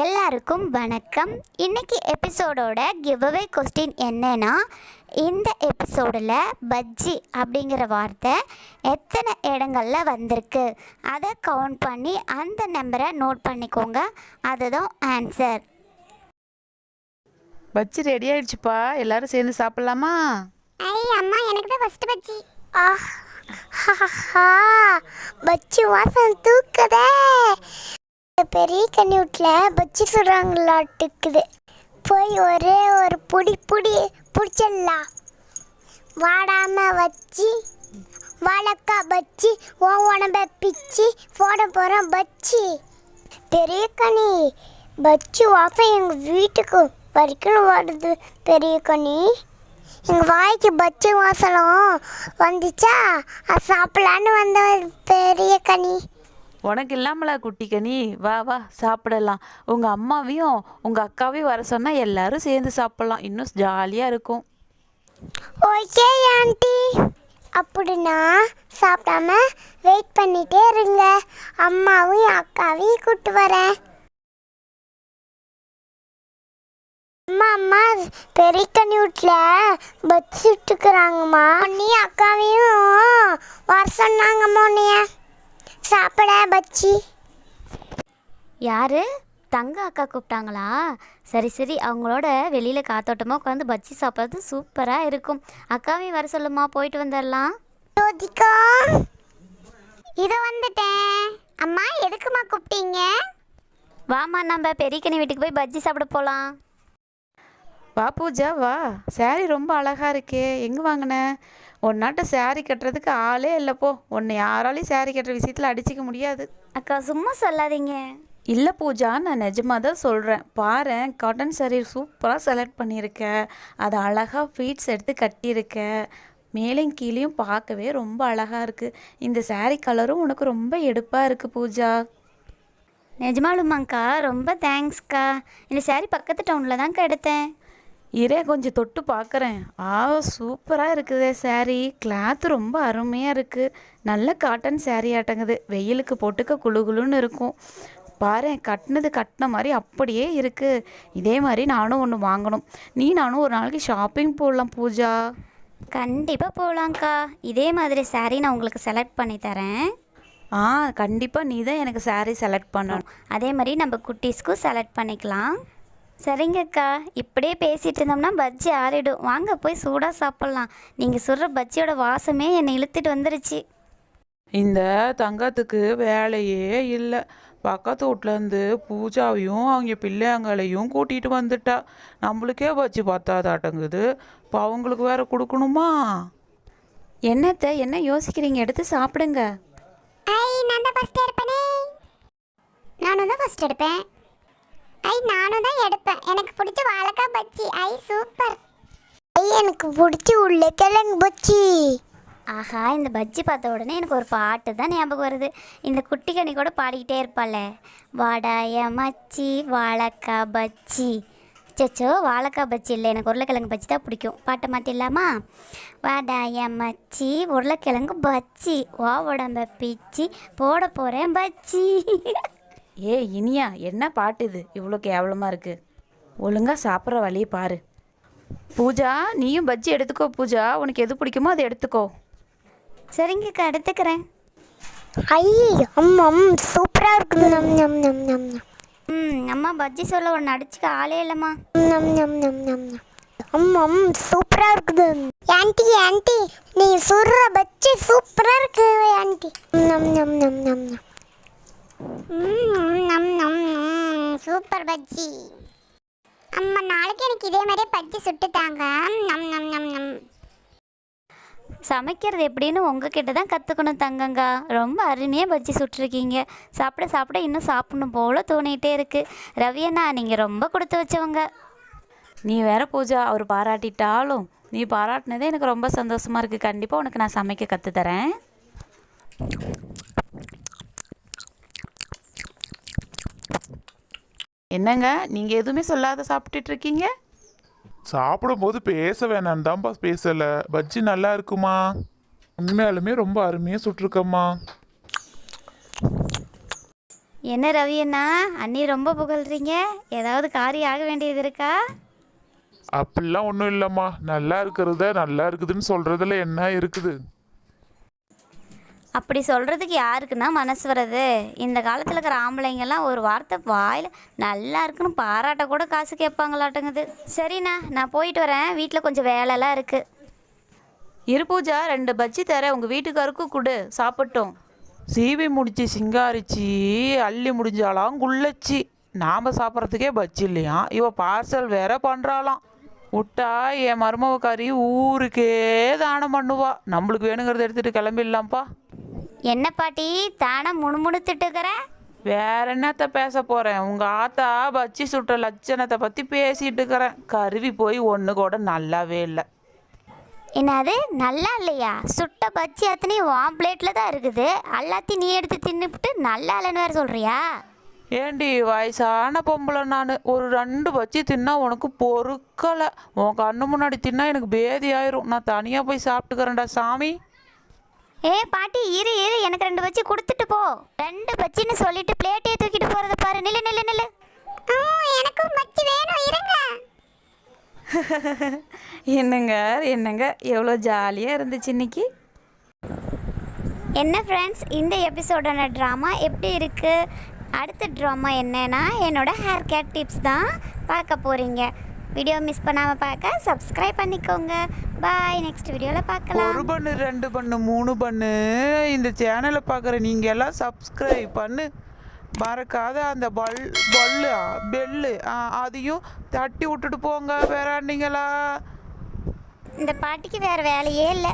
எல்லாருக்கும் வணக்கம். இன்னைக்கு எபிசோடோட கிவ்அவே கொஸ்டின் என்னன்னா, இந்த எபிசோடில் பஜ்ஜி அப்படிங்கிற வார்த்தை எத்தனை இடங்களில் வந்திருக்கு அதை கவுண்ட் பண்ணி அந்த நம்பரை நோட் பண்ணிக்கோங்க. அதுதான் ஆன்சர். பஜ்ஜி ரெடி ஆயிடுச்சுப்பா, எல்லாரும் சேர்ந்து சாப்பிடலாமா? அம்மா, எனக்கு தான் ஃபர்ஸ்ட் பஜ்ஜி. பஜ்ஜி வாசம் தூக்குதே. பெரிய கண்ணி வீட்டில் பஜ்ஜி சுடுறாங்களாட்டுக்குது. போய் ஒரே ஒரு பிடிச்சிடலாம். வாடாம வச்சு வாழைக்காய் பஜ்ஜி உடம்ப பிச்சு போட போகிறோம் பஜ்ஜி. பெரிய கனி பஜ்ஜி வாசம் எங்கள் வீட்டுக்கு வரைக்கும் வருது. பெரிய கனி எங்கள் வாய்க்கு பஜ்ஜி வாசலம் வந்துச்சா, அது சாப்பிடலான்னு வந்த பெரிய கனி. உனக்கு இல்லாமலா குட்டி கனி? வா வா சாப்பிடலாம். உங்கள் அம்மாவையும் உங்கள் அக்காவையும் வர சொன்னால் எல்லாரும் சேர்ந்து சாப்பிட்லாம், இன்னும் ஜாலியாக இருக்கும். ஓகே ஆண்டி, அப்படின்னா சாப்பிடாம வெயிட் பண்ணிட்டே இருங்க. அம்மாவையும் அக்காவையும் கூப்பிட்டு வரேன். அம்மா பெரிய கண்ணி வீட்டில் பஜ்ஜி சுட்டுக்கிறாங்கம்மா. நீ அக்காவையும் வர சொன்னாங்கம்மா உன்னைய சாப்பிட பஜ்ஜி. யாரு? தங்க அக்கா கூப்பிட்டாங்களா? சரி சரி, அவங்களோட வெளியில் காத்தோட்டமாக உட்காந்து பஜ்ஜி சாப்பிட்றது சூப்பராக இருக்கும். அக்காவையும் வர சொல்லுமா, போயிட்டு வந்துடலாம். ஜோதிகா, இதை வந்துட்டேன். அம்மா, எதுக்குமா கூப்பிட்டீங்க? வாமா, நம்ம பெரியக்கனி வீட்டுக்கு போய் பஜ்ஜி சாப்பிட போகலாம். வா பூஜா வா. சாரி ரொம்ப அழகாக இருக்கே, எங்கே வாங்கின? ஒன்னாட்ட சாரி கட்டுறதுக்கு ஆளே இல்லைப்போ. உன்னை யாராலையும் சாரி கட்டுற விஷயத்தில் அடிச்சிக்க முடியாது. அக்கா, சும்மா சொல்லாதீங்க. இல்லை பூஜா, நான் நிஜமாக தான் சொல்கிறேன். பாரு, காட்டன் சாரீ சூப்பராக செலக்ட் பண்ணியிருக்க. அதை அழகாக ஃபீட்ஸ் எடுத்து கட்டியிருக்க. மேலேயும் கீழேயும் பார்க்கவே ரொம்ப அழகாக இருக்குது. இந்த சாரீ கலரும் உனக்கு ரொம்ப எடுப்பாக இருக்குது பூஜா. நிஜமாலுமாங்க்கா? ரொம்ப தேங்க்ஸ்க்கா. இந்த சாரி பக்கத்து டவுனில் தான்க்கா எடுத்தேன். இரே கொஞ்சம் தொட்டு பார்க்குறேன். சூப்பராக இருக்குதே சாரீ. கிளாத்து ரொம்ப அருமையாக இருக்குது. நல்ல காட்டன் சாரீ ஆட்டங்குது. வெயிலுக்கு போட்டுக்க குளுகுளுன்னு இருக்கும். பாரு, கட்டின மாதிரி அப்படியே இருக்குது. இதே மாதிரி நானும் ஒன்று வாங்கணும். நானும் ஒரு நாளைக்கு ஷாப்பிங் போடலாம் பூஜா. கண்டிப்பாக போகலாங்க்கா. இதே மாதிரி சாரீ நான் உங்களுக்கு செலக்ட் பண்ணி தரேன். கண்டிப்பாக நீ தான் எனக்கு சாரீ செலக்ட் பண்ணணும். அதே மாதிரி நம்ம குட்டீஸ்க்கும் செலக்ட் பண்ணிக்கலாம். சரிங்கக்கா, இப்படியே பேசிகிட்டு இருந்தோம்னா பஜ்ஜி ஆறிடும். வாங்க போய் சூடாக சாப்பிட்லாம். நீங்கள் சுடுற பஜ்ஜியோட வாசமே என்னை இழுத்துட்டு வந்துருச்சு. இந்த தங்கத்துக்கு வேலையே இல்லை. பக்கத்து வீட்டிலேருந்து பூஜாவையும் அவங்க பிள்ளைங்களையும் கூட்டிகிட்டு வந்துட்டா. நம்மளுக்கே பஜ்ஜி பார்த்தாதாட்டங்குது, இப்போ அவங்களுக்கு வேற கொடுக்கணுமா? என்ன யோசிக்கிறீங்க? எடுத்து சாப்பிடுங்க. நானும் தான் ஃபஸ்ட் எடுப்பேன். நானும் தான் எடுப்பேன். எனக்கு பிடிச்ச வாழைக்காய் பஜ்ஜி. சூப்பர். எனக்கு பிடிச்ச உருளைக்கிழங்கு பஜ்ஜி. ஆஹா, இந்த பஜ்ஜி பார்த்த உடனே எனக்கு ஒரு பாட்டு தான் ஞாபகம் வருது. இந்த குட்டி கனி கூட பாடிக்கிட்டே இருப்பாள். வாடாய மச்சி வாழைக்காய் பஜ்ஜி. சச்சோ, வாழைக்காய் பஜ்ஜி இல்லை, எனக்கு உருளைக்கிழங்கு பஜ்ஜி தான் பிடிக்கும். பாட்டை மாற்றிடலாமா? வாடாய மச்சி உருளைக்கிழங்கு பஜ்ஜி உடம்ப பிச்சு போட போகிறேன் பஜ்ஜி. இனியா, என்ன பாட்டு இது? இவ்வளோ கேவலமாக இருக்குது. ஒழுங்காக சாப்பிட்ற வழியை பாரு. பூஜா, நீயும் பஜ்ஜி எடுத்துக்கோ. பூஜா, உனக்கு எது பிடிக்குமோ அதை எடுத்துக்கோ. சரிங்கக்கா, எடுத்துக்கிறேன். அம்மா சூப்பராக இருக்குது. அம்மா, பஜ்ஜி சொல்ல ஒன்று அடிச்சுக்க ஆளே இல்லைம்மா. அம்மா சூப்பராக இருக்குது. ஆண்டி நீ சுடுற பஜ்ஜி சூப்பராக இருக்கு ஆண்டி. சூப்பர் பஜ்ஜி. அம்மா, நாளைக்கு எனக்கு இதே மாதிரியே பஜ்ஜி சுட்டுட்டாங்க. சமைக்கிறது எப்படின்னு உங்ககிட்ட தான் கற்றுக்கணும் தங்கங்கா. ரொம்ப அருமையாக பஜ்ஜி சுட்டுருக்கீங்க. சாப்பிட சாப்பிட இன்னும் சாப்பிடணும் போல தோணிகிட்டே இருக்குது. ரவி அண்ணா, நீங்கள் ரொம்ப கொடுத்து வச்சவங்க. நீ வேற பூஜா, அவர் பாராட்டிட்டாலும் நீ பாராட்டினதே எனக்கு ரொம்ப சந்தோஷமாக இருக்குது. கண்டிப்பாக உனக்கு நான் சமைக்க கற்றுத்தரேன். என்னங்க, நீங்கள் எதுவுமே சொல்லாத சாப்பிட்டுட்டு இருக்கீங்க? சாப்பிடும்போது பேச வேணான்னு தான்ப்பா பேசலை. பஜ்ஜி நல்லா இருக்குமா? உண்மையாலுமே ரொம்ப அருமையாக சுட்டிருக்கம்மா. என்ன ரவி அண்ணா, அண்ணி ரொம்ப புகழ்றீங்க. ஏதாவது காரியம் ஆக வேண்டியது இருக்கா? அப்படிலாம் ஒன்றும் இல்லைம்மா, நல்லா இருக்கிறத நல்லா இருக்குதுன்னு சொல்றதுல என்ன இருக்குது? அப்படி சொல்கிறதுக்கு யாருக்குன்னா மனசு வருது? இந்த காலத்தில் இருக்கிற ஆம்பளைங்கெல்லாம் ஒரு வார்த்தை வாயில் நல்லா இருக்குன்னு பாராட்ட கூட காசு கேட்பாங்களாட்டுங்குது. சரிண்ணா, நான் போயிட்டு வரேன், வீட்டில் கொஞ்சம் வேலைலாம் இருக்குது. இரு பூஜா, 2 பஜ்ஜி தரேன், உங்கள் வீட்டுக்காருக்கும் கொடு, சாப்பிட்டோம். சீவி முடிச்சு சிங்காரிச்சி அள்ளி முடிஞ்சாலாம் குள்ளச்சி. நாம் சாப்பிட்றதுக்கே பச்சி இல்லையா, இவ பார்சல் வேற பண்ணுறாளாம். விட்டா என் மருமவக்காரி ஊருக்கே தானம் பண்ணுவா. நம்மளுக்கு வேணுங்கிறத எடுத்துகிட்டு கிளம்பிடலாம்ப்பா. என்ன பாட்டி தானே முணுமுணுத்துட்டு இருக்கிற? வேற என்னத்த பேச போகிறேன், உங்கள் ஆத்தா பச்சி சுட்ட லட்சணத்தை பற்றி பேசிகிட்டு இருக்கிறேன். கருவி போய் ஒன்று கூட நல்லாவே இல்லை. என்னது நல்லா இல்லையா? சுட்ட பச்சி அத்தனையும் வான் பிளேட்டில் தான் இருக்குது, எல்லாத்தையும் நீ எடுத்து தின்னுபிட்டு நல்லா இல்லைன்னு வேறு சொல்கிறியா? ஏண்டி வயசான பொம்பளை நான், ஒரு 2 பச்சி தின்னா உனக்கு பொறுக்கலை. உன் கண்ணு முன்னாடி தின்னா எனக்கு பேதி ஆயிரும். நான் தனியாக போய் சாப்பிட்டுக்கிறேன்டா சாமி. பாட்டி இரு இரு, எனக்கு 2 பச்சி கொடுத்துட்டு போ. 2 பச்சின்னு சொல்லிட்டு பிளேட்டையே தூக்கிட்டு போகிறத பாரு. நில்லு நில்லு நில்லு. எனக்கும் பச்சி வேணும், இருங்க. என்னங்க எவ்வளோ ஜாலியாக இருந்துச்சு இன்னைக்கு. என்ன ஃப்ரெண்ட்ஸ், இந்த எபிசோடான ட்ராமா எப்படி இருக்குது? அடுத்த ட்ராமா என்னன்னா என்னோட ஹேர் கேர் டிப்ஸ் தான் பார்க்க போகிறீங்க. வீடியோ மிஸ் பண்ணாமல் பார்க்க சப்ஸ்கிரைப் பண்ணிக்கோங்க. பாய், நெக்ஸ்ட் வீடியோவில் பார்க்கலாம். 1 பண்ணு 2 பண்ணு 3 பண்ணு இந்த சேனலை பார்க்குற நீங்கள் எல்லாம் சப்ஸ்கிரைப் பண்ணு. மறக்காத அந்த பெல்லு அதையும் தட்டி விட்டுட்டு போங்க. வேறாண்டிங்களா? இந்த பாட்டிக்கு வேறு வேலையே இல்லை.